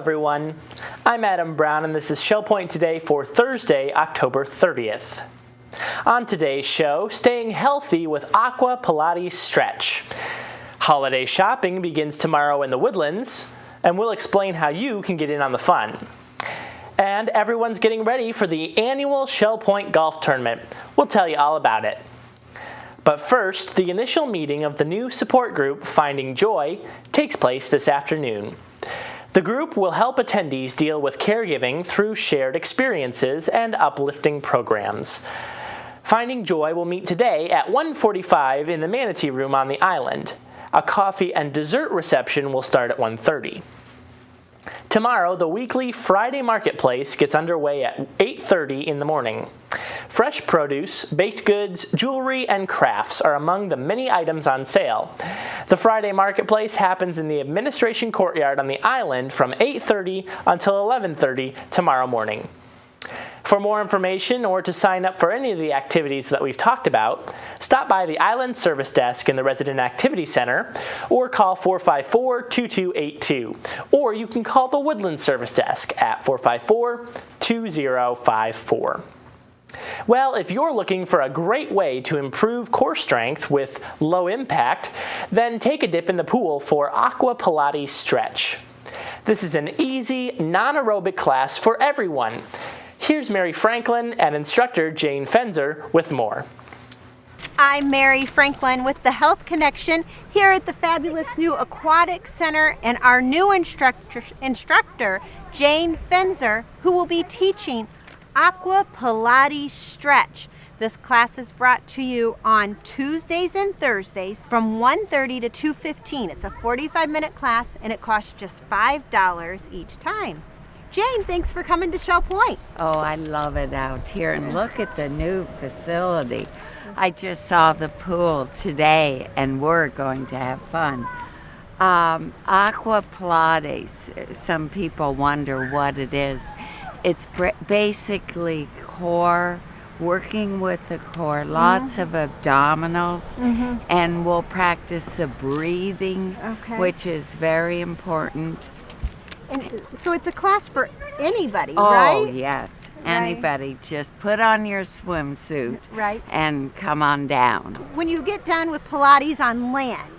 everyone. I'm Adam Brown and this is Show Point Today for Thursday, October 30th. On today's show, staying healthy with Aqua Pilates Stretch. Holiday shopping begins tomorrow in the Woodlands, and we'll explain how you can get in on the fun. And everyone's getting ready for the annual Shell Point Golf Tournament. We'll tell you all about it. But first, the initial meeting of the new support group, Finding Joy, takes place this afternoon. The group will help attendees deal with caregiving through shared experiences and uplifting programs. Finding Joy will meet today at 1:45 in the Manatee Room on the island. A coffee and dessert reception will start at 1:30. Tomorrow, the weekly Friday Marketplace gets underway at 8:30 in the morning. Fresh produce, baked goods, jewelry, and crafts are among the many items on sale. The Friday Marketplace happens in the administration courtyard on the island from 8:30 until 11:30 tomorrow morning. For more information or to sign up for any of the activities that we've talked about, stop by the Island Service Desk in the Resident Activity Center or call 454-2282. Or you can call the Woodland Service Desk at 454-2054. Well, if you're looking for a great way to improve core strength with low impact, then take a dip in the pool for Aqua Pilates Stretch. This is an easy, non-aerobic class for everyone. Here's Mary Franklin and instructor Jane Fenzer with more. I'm Mary Franklin with the Health Connection here at the fabulous new Aquatic Center, and our new instructor Jane Fenzer, who will be teaching Aqua Pilates Stretch. This class is brought to you on Tuesdays and Thursdays from 1:30 to 2:15. It's a 45-minute class and it costs just $5 each time. Jane, thanks for coming to Shell Point. Oh, I love it out here, and look at the new facility. I just saw the pool today and we're going to have fun. Aqua Pilates, some people wonder what it is. It's basically core, working with the core, lots of abdominals, and we'll practice the breathing, which is very important. And so it's a class for anybody, right? Oh, right? yes, anybody. Just put on your swimsuit and come on down. When you get done with Pilates on land,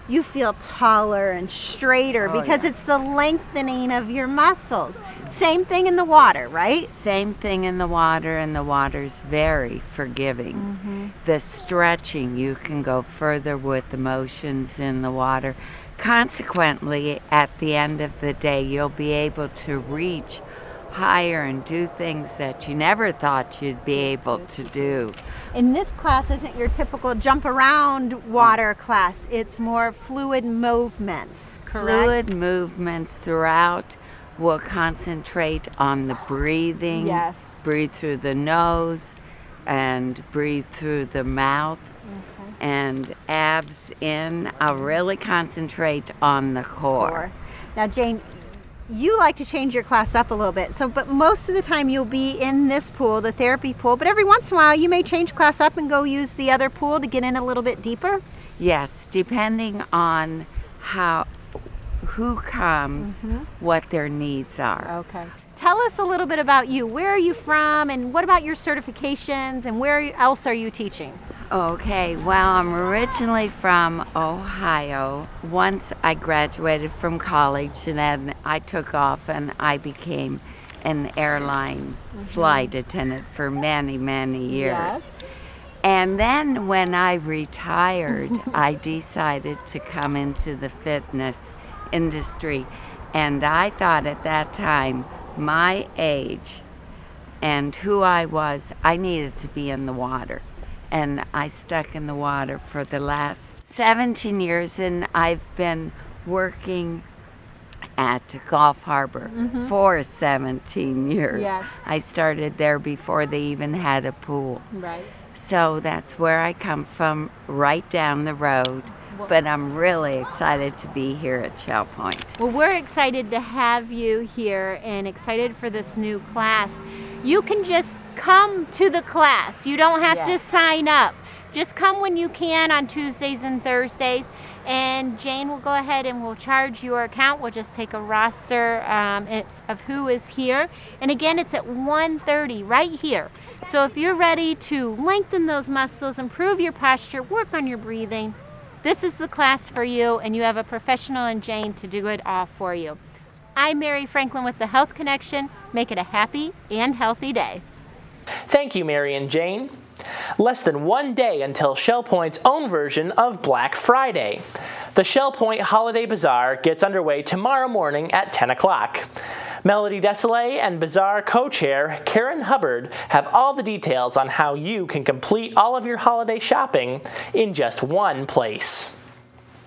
you feel taller and straighter because it's the lengthening of your muscles. Same thing in the water, right? Same thing in the water, and the water's very forgiving. The stretching, you can go further with the motions in the water. Consequently, at the end of the day, you'll be able to reach higher and do things that you never thought you'd be able to do. And this class isn't your typical jump around water class. It's more fluid movements, correct? Fluid movements throughout. We'll concentrate on the breathing. Yes. Breathe through the nose and breathe through the mouth. And abs in. I'll really concentrate on the core. Now, Jane, you like to change your class up a little bit, but most of the time you'll be in this pool, the therapy pool, but every once in a while you may change class up and go use the other pool to get in a little bit deeper? Yes, depending on who comes, what their needs are. Okay. Tell us a little bit about you. Where are you from, and what about your certifications, and where else are you teaching? Okay, well, I'm originally from Ohio. Once I graduated from college, and then I took off and I became an airline flight attendant for many, many years. Yes. And then when I retired, I decided to come into the fitness industry. And I thought at that time, my age and who I was, I needed to be in the water. And I stuck in the water for the last 17 years, and I've been working at Gulf Harbor for 17 years. Yes. I started there before they even had a pool. Right. So that's where I come from, right down the road. But I'm really excited to be here at Shell Point. Well, we're excited to have you here and excited for this new class. You can just come to the class. You don't have to sign up. Just come when you can on Tuesdays and Thursdays, and Jane will go ahead and we'll charge your account. We'll just take a roster of who is here. And again, it's at 1:30 right here. So if you're ready to lengthen those muscles, improve your posture, work on your breathing, this is the class for you, and you have a professional in Jane to do it all for you. I'm Mary Franklin with the Health Connection. Make it a happy and healthy day. Thank you, Mary and Jane. Less than one day until Shell Point's own version of Black Friday. The Shell Point Holiday Bazaar gets underway tomorrow morning at 10 o'clock. Melody Desilets and Bazaar co-chair Karen Hubbard have all the details on how you can complete all of your holiday shopping in just one place.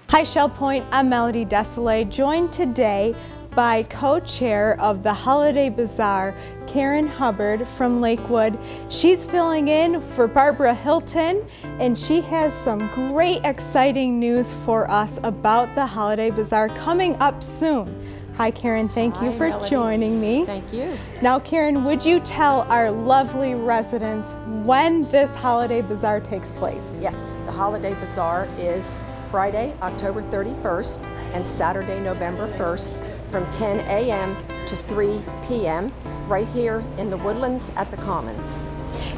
Hi Shell Point, I'm Melody Desilets, joined today by co-chair of the Holiday Bazaar, Karen Hubbard from Lakewood. She's filling in for Barbara Hilton, and she has some great exciting news for us about the Holiday Bazaar coming up soon. Hi Karen, thank you for joining me. Thank you. Now Karen, would you tell our lovely residents when this Holiday Bazaar takes place? Yes, the Holiday Bazaar is Friday, October 31st and Saturday, November 1st from 10 a.m. to 3 p.m. right here in the Woodlands at the Commons.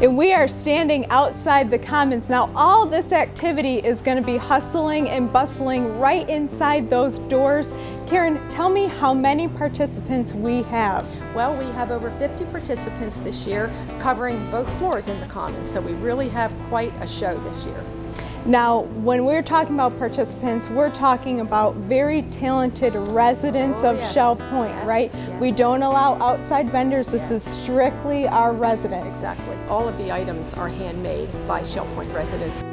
And we are standing outside the Commons. Now all this activity is going to be hustling and bustling right inside those doors. Karen, tell me how many participants we have. Well, we have over 50 participants this year covering both floors in the Commons, so we really have quite a show this year. Now, when we're talking about participants, we're talking about very talented residents of yes. Shell Point, Yes, right? yes. We don't allow outside vendors. This is strictly our residents. Exactly. All of the items are handmade by Shell Point residents.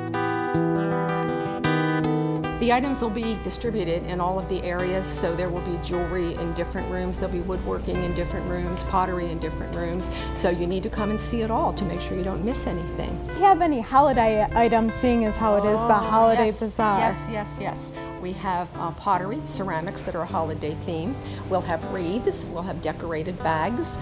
The items will be distributed in all of the areas, so there will be jewelry in different rooms, there'll be woodworking in different rooms, pottery in different rooms, so you need to come and see it all to make sure you don't miss anything. Do you have any holiday items, seeing as how it is the Holiday Yes, Bazaar? Yes. We have pottery, ceramics that are a holiday theme. We'll have wreaths, we'll have decorated bags,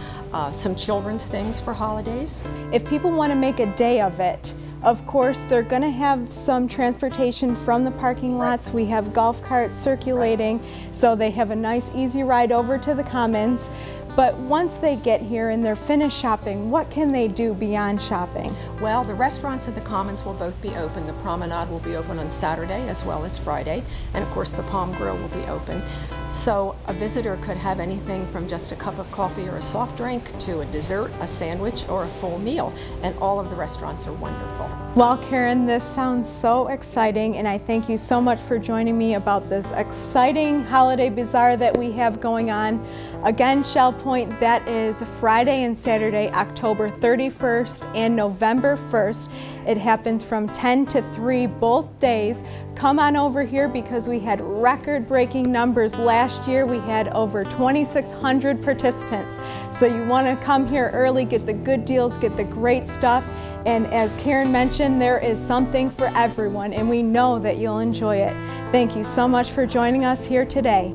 some children's things for holidays. If people want to make a day of it, of course, they're going to have some transportation from the parking lots. We have golf carts circulating, so they have a nice, easy ride over to the Commons. But once they get here and they're finished shopping, what can they do beyond shopping? Well, the restaurants at the Commons will both be open. The Promenade will be open on Saturday as well as Friday, and of course the Palm Grill will be open. So a visitor could have anything from just a cup of coffee or a soft drink to a dessert, a sandwich, or a full meal, and all of the restaurants are wonderful. Well, Karen, this sounds so exciting, and I thank you so much for joining me about this exciting Holiday Bazaar that we have going on. Again, Shell Point, that is Friday and Saturday, October 31st and November 1st. It happens from 10 to 3 both days. Come on over here because we had record-breaking numbers last year. We had over 2,600 participants. So you want to come here early, get the good deals, get the great stuff. And as Karen mentioned, there is something for everyone, and we know that you'll enjoy it. Thank you so much for joining us here today.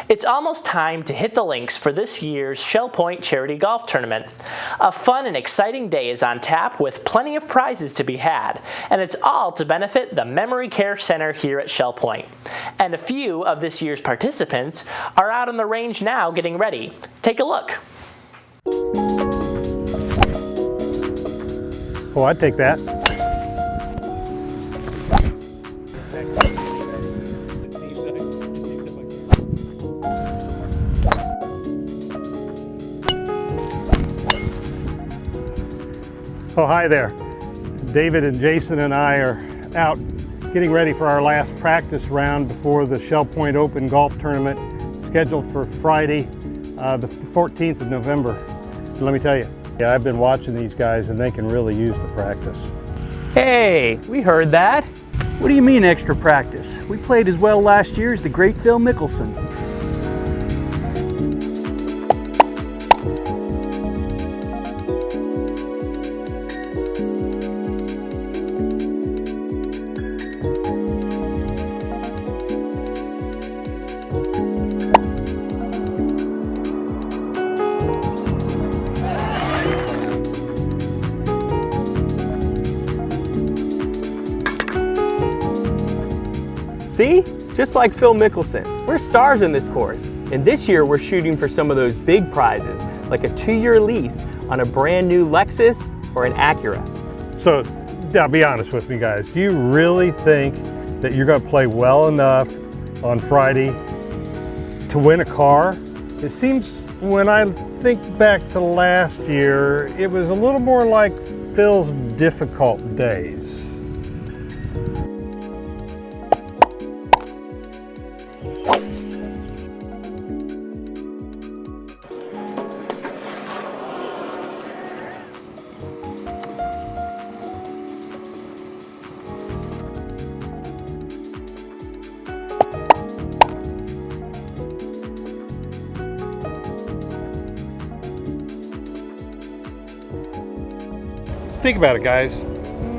It's almost time to hit the links for this year's Shell Point Charity Golf Tournament. A fun and exciting day is on tap with plenty of prizes to be had, and it's all to benefit the Memory Care Center here at Shell Point. And a few of this year's participants are out on the range now getting ready. Take a look. Oh, I'd take that. Oh, hi there. David and Jason and I are out getting ready for our last practice round before the Shell Point Open Golf Tournament scheduled for Friday, the 14th of November. And let me tell you, I've been watching these guys and they can really use the practice. Hey, we heard that. What do you mean extra practice? We played as well last year as the great Phil Mickelson. See? Just like Phil Mickelson, we're stars in this course. And this year we're shooting for some of those big prizes, like a 2-year lease on a brand new Lexus or an Acura. So, now be honest with me, guys. Do you really think that you're going to play well enough on Friday to win a car? It seems when I think back to last year, it was a little more like Phil's difficult days. Think about it, guys.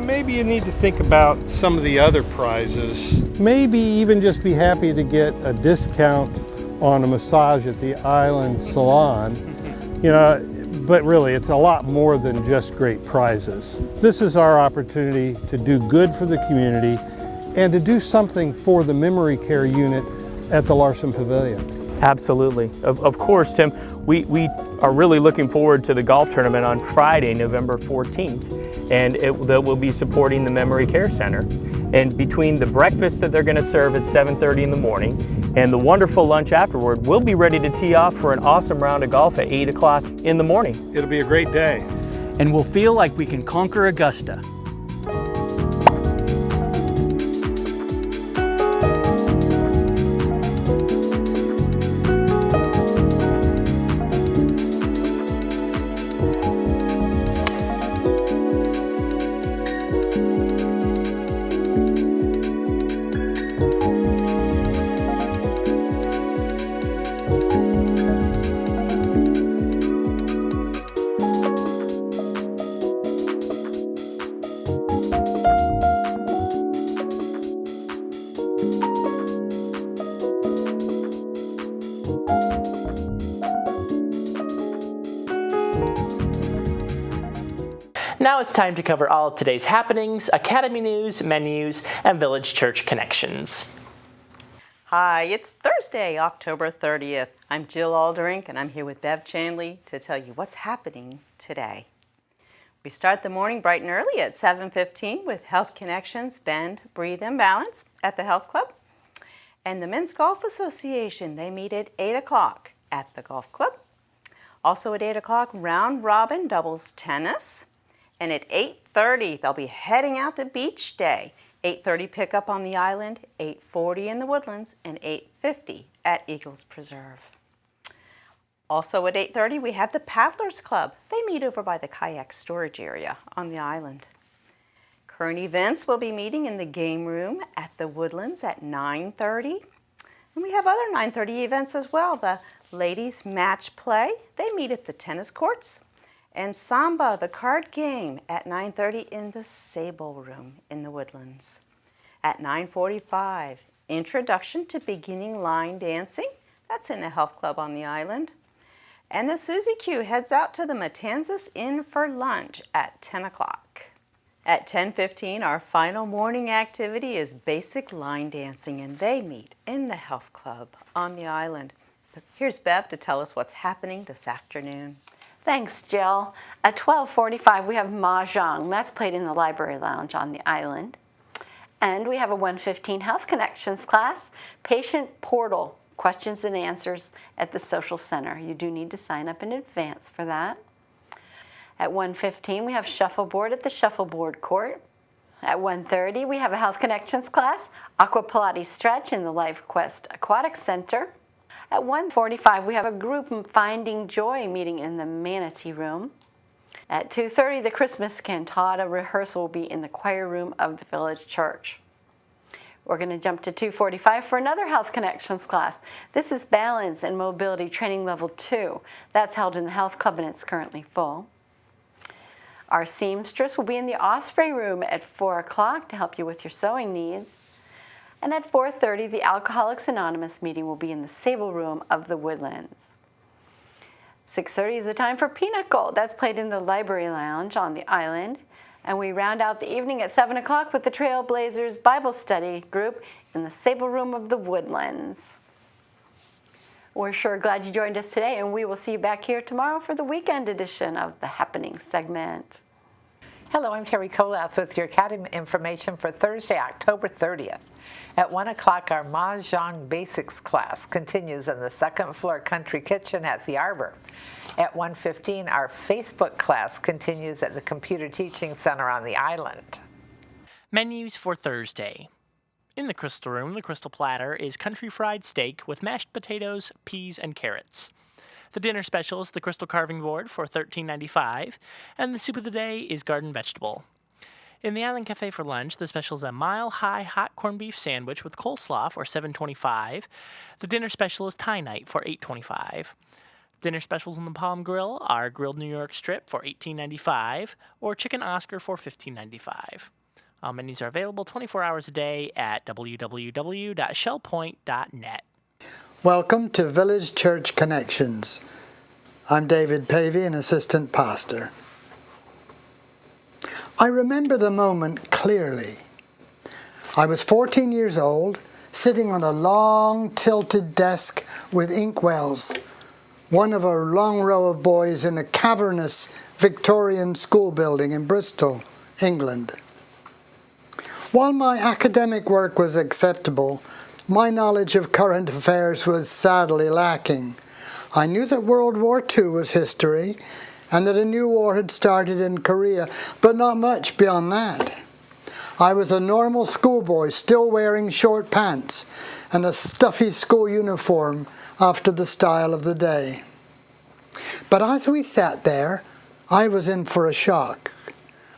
Maybe you need to think about some of the other prizes. Maybe even just be happy to get a discount on a massage at the Island Salon. You know, but really it's a lot more than just great prizes. This is our opportunity to do good for the community and to do something for the memory care unit at the Larson Pavilion. Absolutely. Of course, Tim, we are really looking forward to the golf tournament on Friday, November 14th, and that will be supporting the Memory Care Center. And between the breakfast that they're going to serve at 7:30 in the morning and the wonderful lunch afterward, we'll be ready to tee off for an awesome round of golf at 8 o'clock in the morning. It'll be a great day. And we'll feel like we can conquer Augusta. Now it's time to cover all of today's happenings, Academy news, menus, and Village Church connections. Hi, it's Thursday, October 30th. I'm Jill Alderink, and I'm here with Bev Chandley to tell you what's happening today. We start the morning bright and early at 7:15 with Health Connections, Bend, Breathe, and Balance at the Health Club. And the Men's Golf Association, they meet at 8 o'clock at the Golf Club. Also at 8 o'clock, Round Robin Doubles Tennis. And at 8:30, they'll be heading out to Beach Day. 8:30 pickup on the island, 8:40 in the Woodlands, and 8:50 at Eagles Preserve. Also at 8:30, we have the Paddlers Club. They meet over by the kayak storage area on the island. Current events will be meeting in the game room at the Woodlands at 9:30. And we have other 9:30 events as well. The ladies match play, they meet at the tennis courts. And Samba, the card game, at 9:30 in the Sable Room in the Woodlands. At 9:45, Introduction to Beginning Line Dancing. That's in the Health Club on the island. And the Suzy Q heads out to the Matanzas Inn for lunch at 10 o'clock. At 10:15, our final morning activity is Basic Line Dancing, and they meet in the Health Club on the island. But here's Bev to tell us what's happening this afternoon. Thanks, Jill. At 12:45, we have Mahjong. That's played in the Library Lounge on the island. And we have a 1:15 Health Connections class, Patient Portal, questions and answers at the Social Center. You do need to sign up in advance for that. At 1:15, we have Shuffleboard at the Shuffleboard Court. At 1:30, we have a Health Connections class, Aqua Pilates Stretch in the Life Quest Aquatic Center. At 1:45, we have a group Finding Joy meeting in the Manatee Room. At 2:30, the Christmas Cantata rehearsal will be in the choir room of the Village Church. We're going to jump to 2:45 for another Health Connections class. This is Balance and Mobility Training Level 2. That's held in the Health Club and it's currently full. Our seamstress will be in the Osprey Room at 4 o'clock to help you with your sewing needs. And at 4:30, the Alcoholics Anonymous meeting will be in the Sable Room of the Woodlands. 6:30 is the time for Pinnacle. That's played in the Library Lounge on the island. And we round out the evening at 7 o'clock with the Trailblazers Bible Study group in the Sable Room of the Woodlands. We're sure glad you joined us today, and we will see you back here tomorrow for the weekend edition of the Happening segment. Hello, I'm Terry Kolath with your Academy information for Thursday, October 30th. At 1 o'clock, our Mahjong Basics class continues in the second floor country kitchen at the Arbor. At 1:15, our Facebook class continues at the Computer Teaching Center on the island. Menus for Thursday. In the Crystal Room, the Crystal Platter is country fried steak with mashed potatoes, peas, and carrots. The dinner special is the Crystal Carving Board for $13.95, and the soup of the day is garden vegetable. In the Island Cafe for lunch, the special is a mile-high hot corned beef sandwich with coleslaw for $7.25. The dinner special is Thai night for $8.25. Dinner specials on the Palm Grill are grilled New York strip for $18.95 or chicken Oscar for $15.95. All menus are available 24 hours a day at www.shellpoint.net. Welcome to Village Church Connections. I'm David Pavey, an assistant pastor. I remember the moment clearly. I was 14 years old, sitting on a long tilted desk with inkwells, one of a long row of boys in a cavernous Victorian school building in Bristol, England. While my academic work was acceptable, my knowledge of current affairs was sadly lacking. I knew that World War II was history and that a new war had started in Korea, but not much beyond that. I was a normal schoolboy, still wearing short pants and a stuffy school uniform after the style of the day. But as we sat there, I was in for a shock,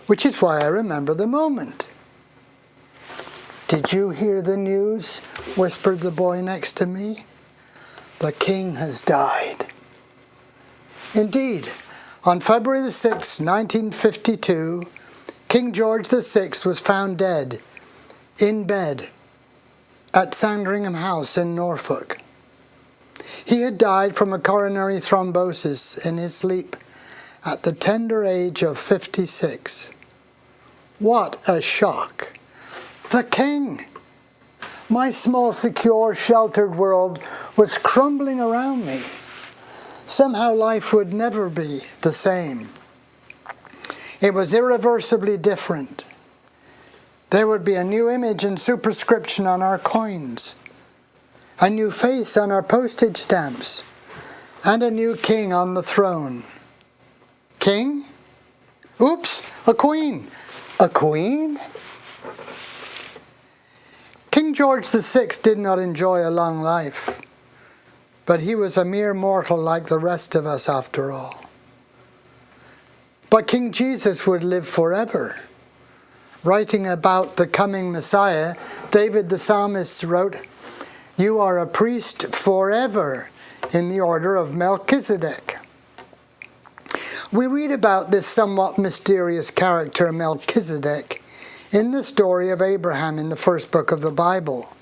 which is why I remember the moment. "Did you hear the news?" whispered the boy next to me. "The king has died." Indeed, on February 6, 1952, King George VI was found dead, in bed, at Sandringham House in Norfolk. He had died from a coronary thrombosis in his sleep at the tender age of 56. What a shock! The king! My small, secure, sheltered world was crumbling around me. Somehow life would never be the same. It was irreversibly different. There would be a new image and superscription on our coins, a new face on our postage stamps, and a new king on the throne. King? Oops, a queen. A queen? King George VI did not enjoy a long life, but he was a mere mortal like the rest of us after all. But King Jesus would live forever. Writing about the coming Messiah, David the psalmist wrote, "You are a priest forever in the order of Melchizedek." We read about this somewhat mysterious character, Melchizedek, in the story of Abraham in the first book of the Bible.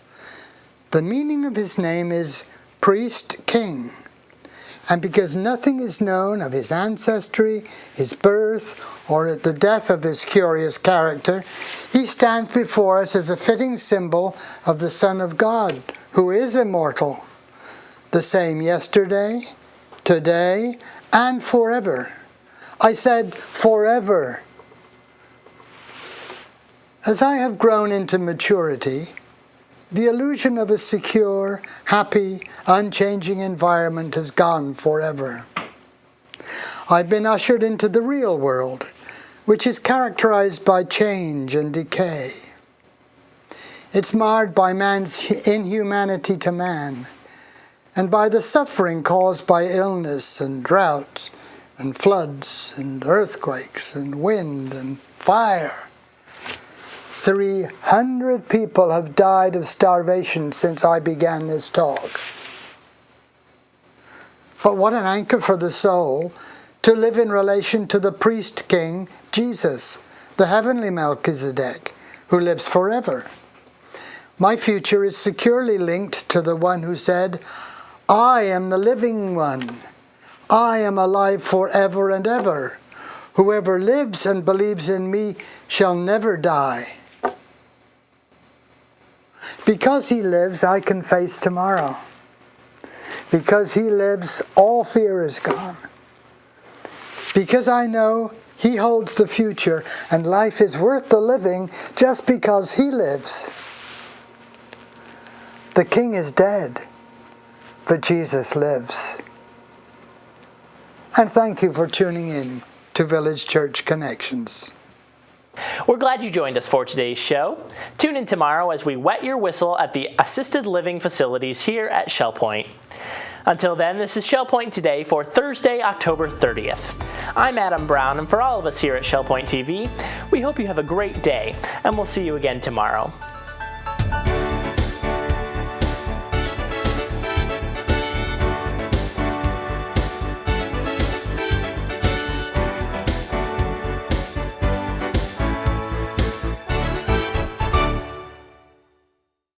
The meaning of his name is priest king. And because nothing is known of his ancestry, his birth, or the death of this curious character, he stands before us as a fitting symbol of the Son of God, who is immortal, the same yesterday, today, and forever. I said forever. As I have grown into maturity, the illusion of a secure, happy, unchanging environment has gone forever. I've been ushered into the real world, which is characterized by change and decay. It's marred by man's inhumanity to man, and by the suffering caused by illness and drought, and floods, and earthquakes, and wind, and fire. 300 people have died of starvation since I began this talk. But what an anchor for the soul to live in relation to the priest king, Jesus, the heavenly Melchizedek, who lives forever. My future is securely linked to the one who said, "I am the living one. I am alive forever and ever. Whoever lives and believes in me shall never die. Because he lives, I can face tomorrow. Because he lives, all fear is gone. Because I know he holds the future and life is worth the living just because he lives. The King is dead, but Jesus lives. And thank you for tuning in to Village Church Connections. We're glad you joined us for today's show. Tune in tomorrow as we wet your whistle at the assisted living facilities here at Shell Point. Until then, this is Shell Point Today for Thursday, October 30th. I'm Adam Brown, and for all of us here at Shell Point TV, we hope you have a great day, and we'll see you again tomorrow.